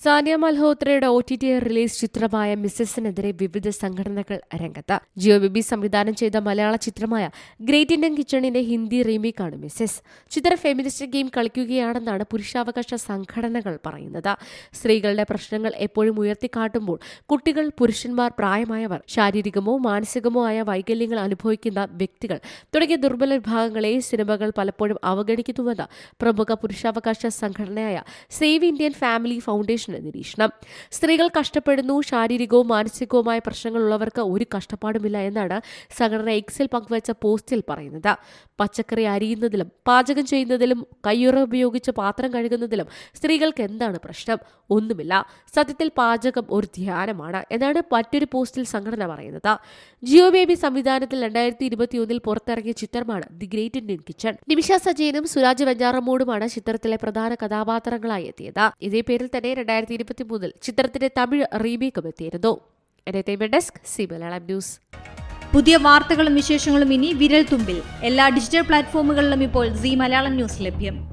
Sania മൽഹോത്രയുടെ OTT release ചിത്രമായ മിസ്സസിനെതിരെ വിവിധ സംഘടനകൾ രംഗത്ത്. ജിയോ ബേബി സംവിധാനം ചെയ്ത മലയാള ചിത്രമായ ഗ്രേറ്റ് ഇന്ത്യൻ കിച്ചണിന്റെ ഹിന്ദി റീമേക്കാണ് മിസ്സസ്. ചിത്രം ഫെമിനിസ്റ്റ് ഗെയിം കളിക്കുകയാണെന്നാണ് പുരുഷാവകാശ സംഘടനകൾ പറയുന്നത്. സ്ത്രീകളുടെ പ്രശ്നങ്ങൾ എപ്പോഴും ഉയർത്തിക്കാട്ടുമ്പോൾ കുട്ടികൾ, പുരുഷന്മാർ, പ്രായമായവർ, ശാരീരികമോ മാനസികമോ ആയ വൈകല്യങ്ങൾ അനുഭവിക്കുന്ന വ്യക്തികൾ തുടങ്ങിയ ദുർബല വിഭാഗങ്ങളെ സിനിമകൾ പലപ്പോഴും അവഗണിക്കുന്നുവെന്ന് പ്രമുഖ പുരുഷാവകാശ സംഘടനയായ സേവ് ഇന്ത്യൻ ഫാമിലി ഫൗണ്ടേഷൻ നിരീക്ഷണം. സ്ത്രീകൾ കഷ്ടപ്പെടുന്നു, ശാരീരികവും മാനസികവുമായ പ്രശ്നങ്ങളുള്ളവർക്ക് ഒരു കഷ്ടപ്പാടുമില്ല എന്നാണ് സംഘടന എക്സിൽ പങ്കുവച്ച പോസ്റ്റിൽ പറയുന്നത്. പച്ചക്കറി അരിയുന്നതിലും പാചകം ചെയ്യുന്നതിലും കയ്യുറ ഉപയോഗിച്ച് പാത്രം കഴുകുന്നതിലും സ്ത്രീകൾക്ക് എന്താണ് പ്രശ്നം? ഒന്നുമില്ല. സത്യത്തിൽ പാചകം ഒരു ധ്യാനമാണ് എന്നാണ് മറ്റൊരു പോസ്റ്റിൽ സംഘടന പറയുന്നത്. ജിയോ ബേബി സംവിധാനത്തിൽ 2021 പുറത്തിറങ്ങിയ ചിത്രമാണ് ദി ഗ്രേറ്റ് ഇന്ത്യൻ കിച്ചൺ. നിമിഷ സജയനും സുരാജ് വെഞ്ഞാറമ്മൂടുമാണ് ചിത്രത്തിലെ പ്രധാന കഥാപാത്രങ്ങളായി എത്തിയത്. ഇതേ പേരിൽ തന്നെ 2023 ചിത്രത്തിന്റെ തമിഴ് റീമേക്കും എത്തിയിരുന്നു. Entertainment desk, C Malayalam news. പുതിയ വാർത്തകളും വിശേഷങ്ങളും ഇനി വിരൽ തുമ്പിൽ. എല്ലാ ഡിജിറ്റൽ പ്ലാറ്റ്ഫോമുകളിലും ഇപ്പോൾ സി മലയാളം ന്യൂസ് ലഭ്യം.